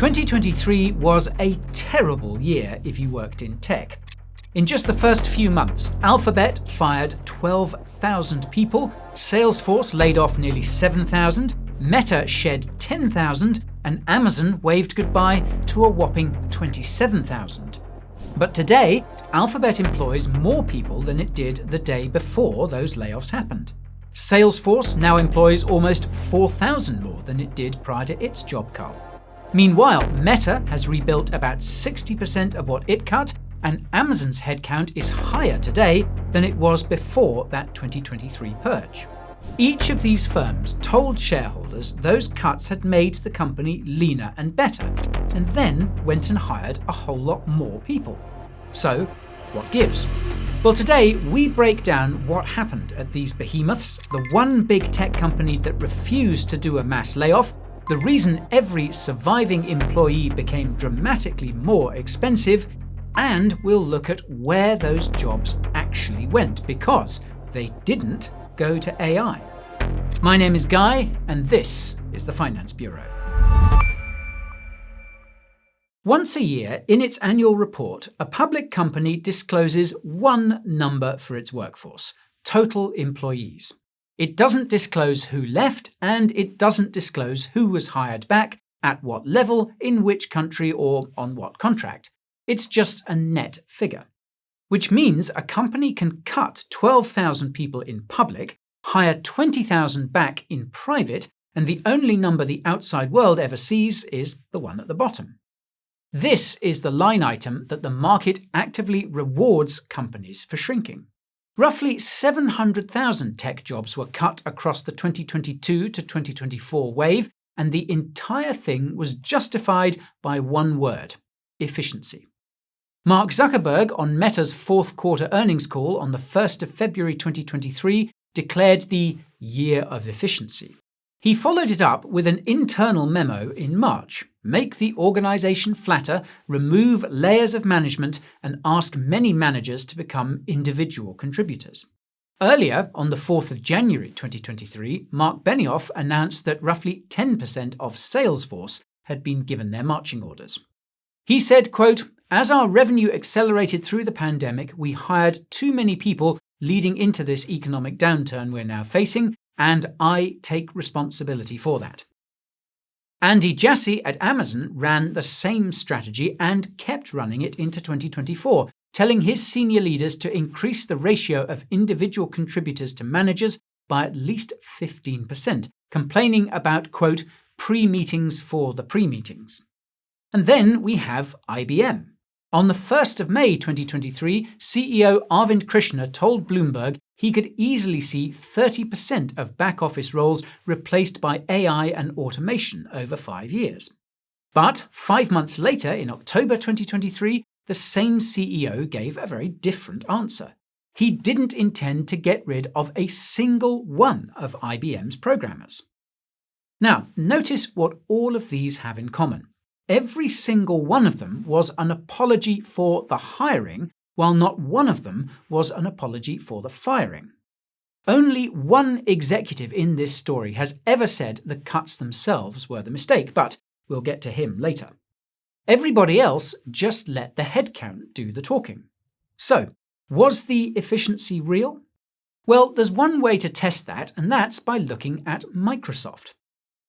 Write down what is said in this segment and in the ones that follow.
2023 was a terrible year if you worked in tech. In just the first few months, Alphabet fired 12,000 people, Salesforce laid off nearly 7,000, Meta shed 10,000, and Amazon waved goodbye to a whopping 27,000. But today, Alphabet employs more people than it did the day before those layoffs happened. Salesforce now employs almost 4,000 more than it did prior to its job cull. Meanwhile, Meta has rebuilt about 60% of what it cut, and Amazon's headcount is higher today than it was before that 2023 purge. Each of these firms told shareholders those cuts had made the company leaner and better, and then went and hired a whole lot more people. So, what gives? Well, today we break down what happened at these behemoths, the one big tech company that refused to do a mass layoff, the reason every surviving employee became dramatically more expensive, and we'll look at where those jobs actually went, because they didn't go to AI. My name is Guy, and this is the Finance Bureau. Once a year, in its annual report, a public company discloses one number for its workforce: total employees. It doesn't disclose who left, and it doesn't disclose who was hired back, at what level, in which country, or on what contract. It's just a net figure. Which means a company can cut 12,000 people in public, hire 20,000 back in private, and the only number the outside world ever sees is the one at the bottom. This is the line item that the market actively rewards companies for shrinking. Roughly 700,000 tech jobs were cut across the 2022 to 2024 wave, and the entire thing was justified by one word: efficiency. Mark Zuckerberg, on Meta's fourth quarter earnings call on the 1st of February 2023, declared the year of efficiency. He followed it up with an internal memo in March: make the organization flatter, remove layers of management, and ask many managers to become individual contributors. Earlier, on the 4th of January 2023, Mark Benioff announced that roughly 10% of Salesforce had been given their marching orders. He said, quote, "As our revenue accelerated through the pandemic, we hired too many people leading into this economic downturn we're now facing, and I take responsibility for that." Andy Jassy at Amazon ran the same strategy and kept running it into 2024, telling his senior leaders to increase the ratio of individual contributors to managers by at least 15%, complaining about, quote, pre-meetings for the pre-meetings. And then we have IBM. On the 1st of May 2023, CEO Arvind Krishna told Bloomberg he could easily see 30% of back-office roles replaced by AI and automation over 5 years. But 5 months later, in October 2023, the same CEO gave a very different answer. He didn't intend to get rid of a single one of IBM's programmers. Now, notice what all of these have in common. Every single one of them was an apology for the hiring, while not one of them was an apology for the firing. Only one executive in this story has ever said the cuts themselves were the mistake, but we'll get to him later. Everybody else just let the headcount do the talking. So, was the efficiency real? Well, there's one way to test that, and that's by looking at Microsoft.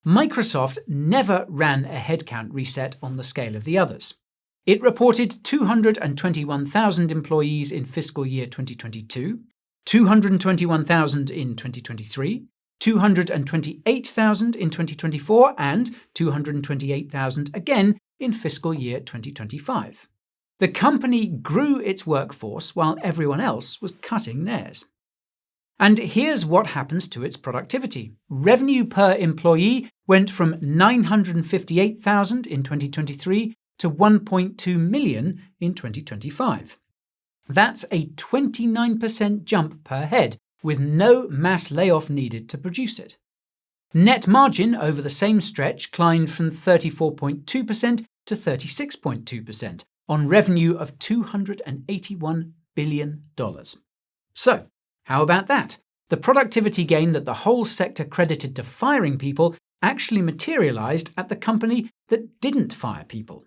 Microsoft never ran a headcount reset on the scale of the others. It reported 221,000 employees in fiscal year 2022, 221,000 in 2023, 228,000 in 2024, and 228,000 again in fiscal year 2025. The company grew its workforce while everyone else was cutting theirs. And here's what happens to its productivity. Revenue per employee went from 958,000 in 2023 to 1.2 million in 2025. That's a 29% jump per head, with no mass layoff needed to produce it. Net margin over the same stretch climbed from 34.2% to 36.2% on revenue of $281 billion. So, how about that? The productivity gain that the whole sector credited to firing people actually materialized at the company that didn't fire people.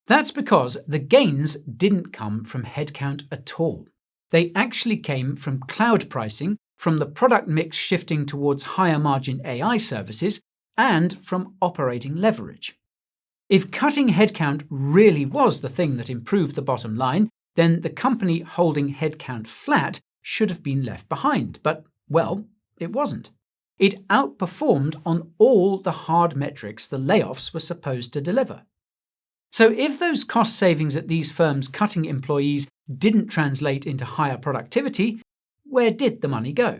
That's because the gains didn't come from headcount at all. They actually came from cloud pricing, from the product mix shifting towards higher margin AI services, and from operating leverage. If cutting headcount really was the thing that improved the bottom line, then the company holding headcount flat should have been left behind. But, well, it wasn't. It outperformed on all the hard metrics the layoffs were supposed to deliver. So if those cost savings at these firms cutting employees didn't translate into higher productivity, where did the money go?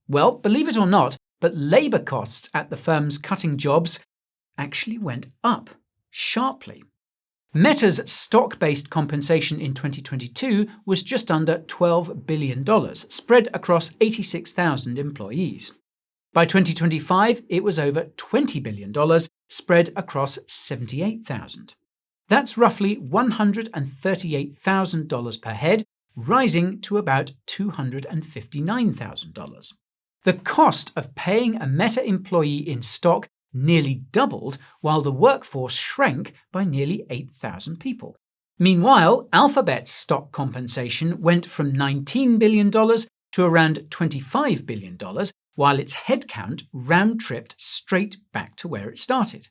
Well, believe it or not, but labour costs at the firms cutting jobs actually went up sharply. Meta's stock-based compensation in 2022 was just under $12 billion, spread across 86,000 employees. By 2025, it was over $20 billion, spread across 78,000. That's roughly $138,000 per head, rising to about $259,000. The cost of paying a Meta employee in stock nearly doubled, while the workforce shrank by nearly 8,000 people. Meanwhile, Alphabet's stock compensation went from $19 billion to around $25 billion, while its headcount round-tripped straight back to where it started.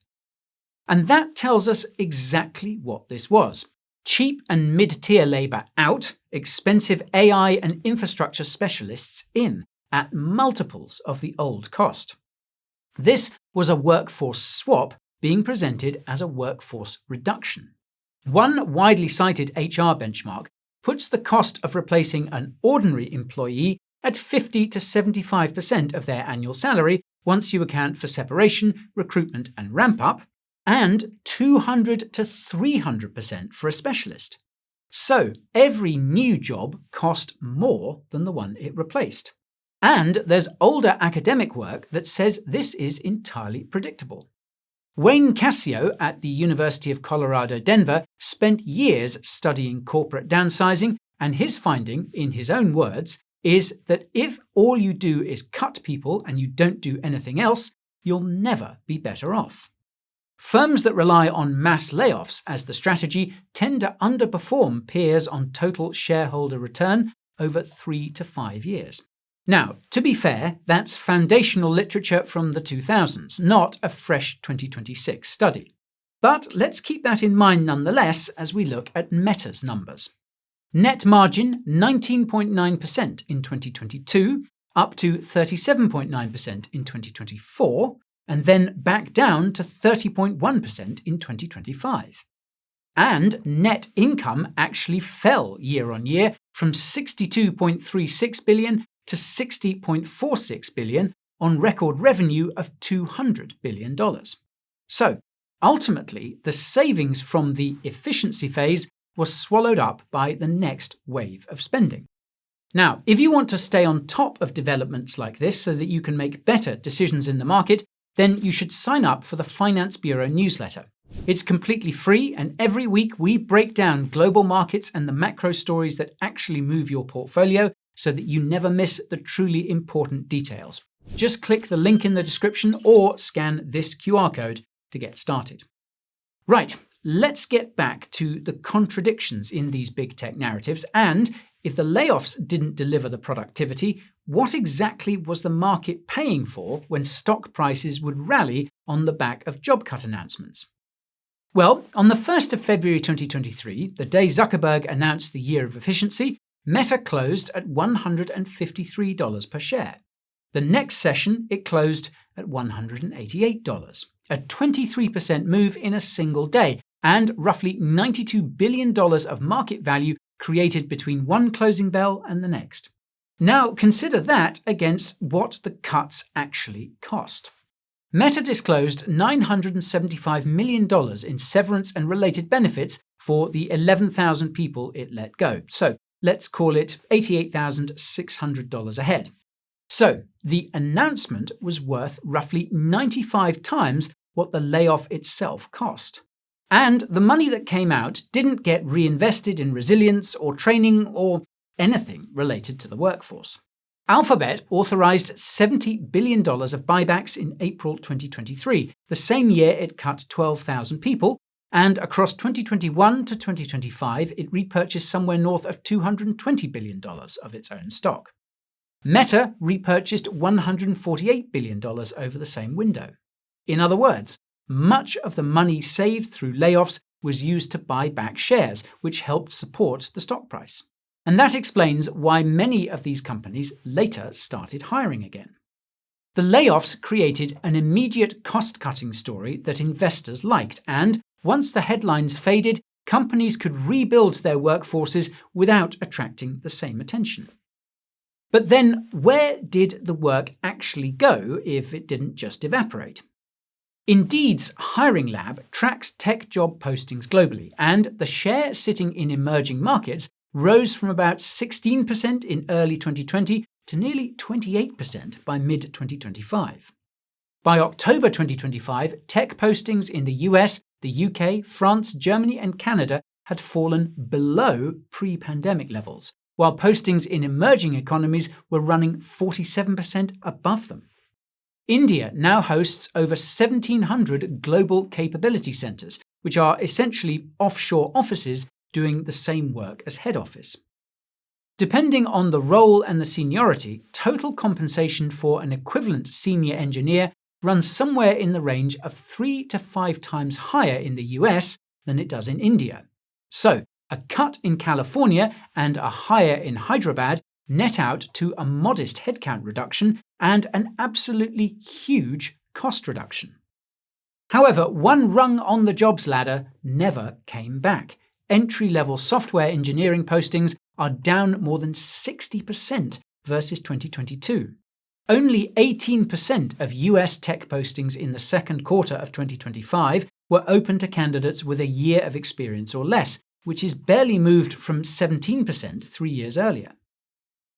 And that tells us exactly what this was. Cheap and mid-tier labour out, expensive AI and infrastructure specialists in, at multiples of the old cost. This was a workforce swap being presented as a workforce reduction. One widely cited HR benchmark puts the cost of replacing an ordinary employee at 50 to 75% of their annual salary once you account for separation, recruitment and ramp-up, and 200 to 300% for a specialist. So every new job cost more than the one it replaced. And there's older academic work that says this is entirely predictable. Wayne Cassio at the University of Colorado, Denver, spent years studying corporate downsizing, and his finding, in his own words, is that if all you do is cut people and you don't do anything else, you'll never be better off. Firms that rely on mass layoffs as the strategy tend to underperform peers on total shareholder return over 3 to 5 years. Now, to be fair, that's foundational literature from the 2000s, not a fresh 2026 study. But let's keep that in mind nonetheless as we look at Meta's numbers. Net margin 19.9% in 2022, up to 37.9% in 2024, and then back down to 30.1% in 2025. And net income actually fell year on year from $62.36 billion to $60.46 billion on record revenue of $200 billion. So, ultimately, the savings from the efficiency phase was swallowed up by the next wave of spending. Now, if you want to stay on top of developments like this so that you can make better decisions in the market, then you should sign up for the Finance Bureau newsletter. It's completely free, and every week we break down global markets and the macro stories that actually move your portfolio so that you never miss the truly important details. Just click the link in the description or scan this QR code to get started. Right, let's get back to the contradictions in these big tech narratives, and if the layoffs didn't deliver the productivity, what exactly was the market paying for when stock prices would rally on the back of job cut announcements? Well, on the 1st of February 2023, the day Zuckerberg announced the year of efficiency, Meta closed at $153 per share. The next session, it closed at $188, a 23% move in a single day, and roughly $92 billion of market value created between one closing bell and the next. Now consider that against what the cuts actually cost. Meta disclosed $975 million in severance and related benefits for the 11,000 people it let go. So let's call it $88,600 a head. So the announcement was worth roughly 95 times what the layoff itself cost. And the money that came out didn't get reinvested in resilience or training or anything related to the workforce. Alphabet authorized $70 billion of buybacks in April 2023, the same year it cut 12,000 people, and across 2021 to 2025, it repurchased somewhere north of $220 billion of its own stock. Meta repurchased $148 billion over the same window. In other words, much of the money saved through layoffs was used to buy back shares, which helped support the stock price. And that explains why many of these companies later started hiring again. The layoffs created an immediate cost-cutting story that investors liked, and once the headlines faded, companies could rebuild their workforces without attracting the same attention. But then, where did the work actually go if it didn't just evaporate? Indeed's Hiring Lab tracks tech job postings globally, and the share sitting in emerging markets rose from about 16% in early 2020 to nearly 28% by mid-2025. By October 2025, tech postings in the US, the UK, France, Germany, and Canada had fallen below pre-pandemic levels, while postings in emerging economies were running 47% above them. India now hosts over 1,700 global capability centers, which are essentially offshore offices doing the same work as head office. Depending on the role and the seniority, total compensation for an equivalent senior engineer runs somewhere in the range of 3 to 5 times higher in the US than it does in India. So, a cut in California and a higher in Hyderabad net out to a modest headcount reduction and an absolutely huge cost reduction. However, one rung on the jobs ladder never came back. Entry-level software engineering postings are down more than 60% versus 2022. Only 18% of US tech postings in the second quarter of 2025 were open to candidates with a year of experience or less, which is barely moved from 17% 3 years earlier.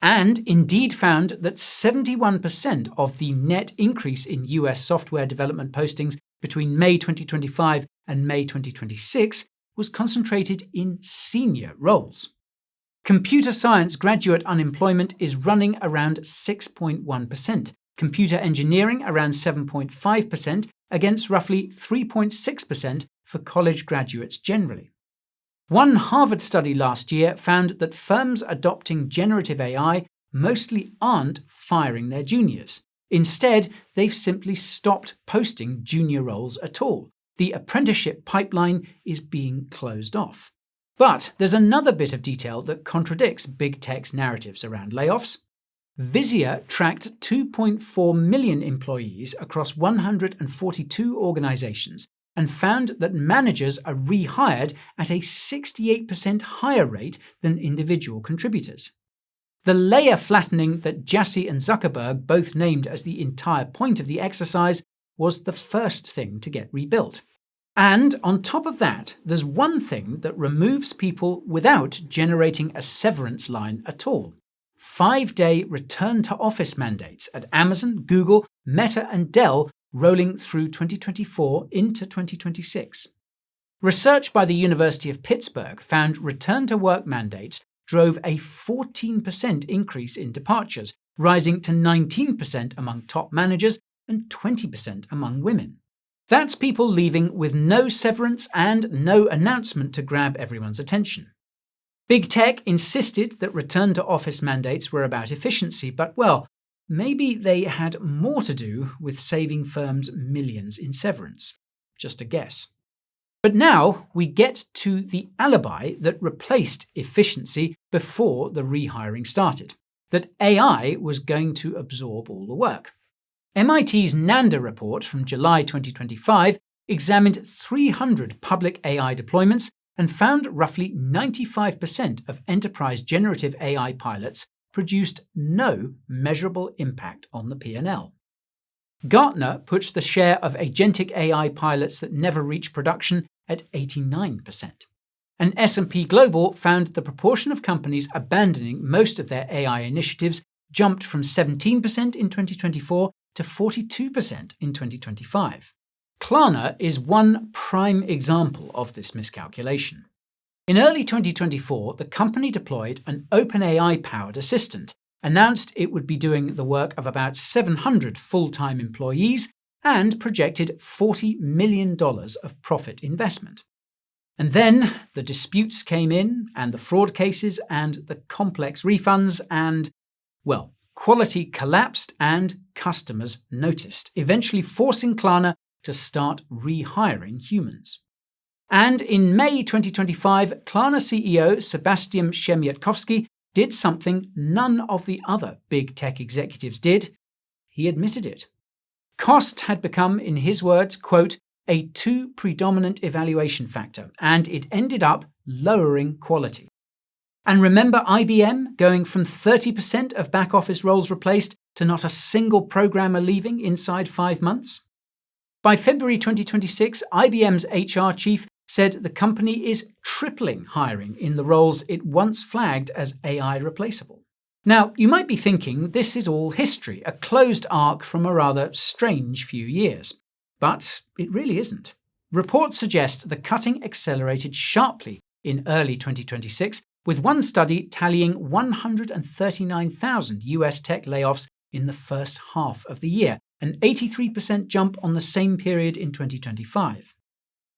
And Indeed found that 71% of the net increase in US software development postings between May 2025 and May 2026 was concentrated in senior roles. Computer science graduate unemployment is running around 6.1%, computer engineering around 7.5%, against roughly 3.6% for college graduates generally. One Harvard study last year found that firms adopting generative AI mostly aren't firing their juniors. Instead, they've simply stopped posting junior roles at all. The apprenticeship pipeline is being closed off. But there's another bit of detail that contradicts big tech's narratives around layoffs. Vizia tracked 2.4 million employees across 142 organizations and found that managers are rehired at a 68% higher rate than individual contributors. The layer flattening that Jassy and Zuckerberg both named as the entire point of the exercise was the first thing to get rebuilt. And on top of that, there's one thing that removes people without generating a severance line at all: 5-day return-to-office mandates at Amazon, Google, Meta, and Dell, rolling through 2024 into 2026. Research by the University of Pittsburgh found return-to-work mandates drove a 14% increase in departures, rising to 19% among top managers and 20% among women. That's people leaving with no severance and no announcement to grab everyone's attention. Big tech insisted that return-to-office mandates were about efficiency, but, well, maybe they had more to do with saving firms millions in severance. Just a guess. But now we get to the alibi that replaced efficiency before the rehiring started: that AI was going to absorb all the work. MIT's NANDA report from July 2025 examined 300 public AI deployments and found roughly 95% of enterprise generative AI pilots produced no measurable impact on the P&L. Gartner puts the share of agentic AI pilots that never reach production at 89%. And S&P Global found the proportion of companies abandoning most of their AI initiatives jumped from 17% in 2024 to 42% in 2025. Klarna is one prime example of this miscalculation. In early 2024, the company deployed an OpenAI-powered assistant, announced it would be doing the work of about 700 full-time employees and projected $40 million of profit investment. And then the disputes came in, and the fraud cases, and the complex refunds, and, well, quality collapsed and customers noticed, eventually forcing Klarna to start rehiring humans. And in May 2025, Klarna CEO Sebastian Siemiatkowski did something none of the other big tech executives did. He admitted it. Cost had become, in his words, quote, a too predominant evaluation factor, and it ended up lowering quality. And remember IBM going from 30% of back-office roles replaced to not a single programmer leaving inside 5 months? By February 2026, IBM's HR chief said the company is tripling hiring in the roles it once flagged as AI replaceable. Now, you might be thinking this is all history, a closed arc from a rather strange few years. But it really isn't. Reports suggest the cutting accelerated sharply in early 2026, with one study tallying 139,000 US tech layoffs in the first half of the year, an 83% jump on the same period in 2025.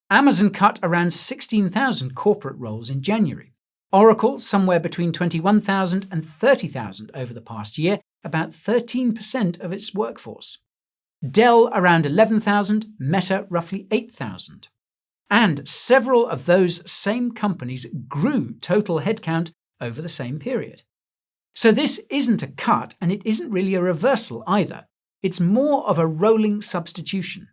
Amazon cut around 16,000 corporate roles in January. Oracle somewhere between 21,000 and 30,000 over the past year, about 13% of its workforce. Dell around 11,000, Meta roughly 8,000. And several of those same companies grew total headcount over the same period. So this isn't a cut, and it isn't really a reversal either. It's more of a rolling substitution.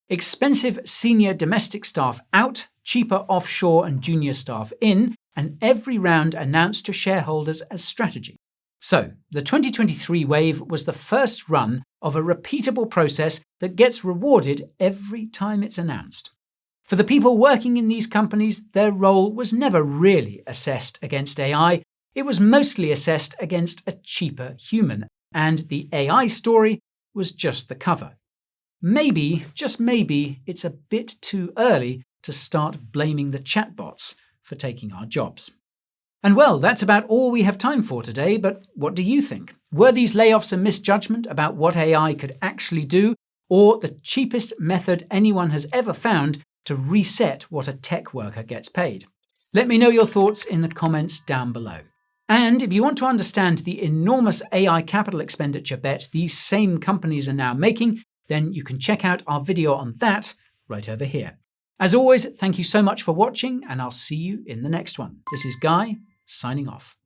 Expensive senior domestic staff out, cheaper offshore and junior staff in, and every round announced to shareholders as strategy. So, the 2023 wave was the first run of a repeatable process that gets rewarded every time it's announced. For the people working in these companies, their role was never really assessed against AI. It was mostly assessed against a cheaper human, and the AI story was just the cover. Maybe, just maybe, it's a bit too early to start blaming the chatbots for taking our jobs. And well, that's about all we have time for today, but what do you think? Were these layoffs a misjudgment about what AI could actually do, or the cheapest method anyone has ever found to reset what a tech worker gets paid? Let me know your thoughts in the comments down below. And if you want to understand the enormous AI capital expenditure bet these same companies are now making, then you can check out our video on that right over here. As always, thank you so much for watching, and I'll see you in the next one. This is Guy, signing off.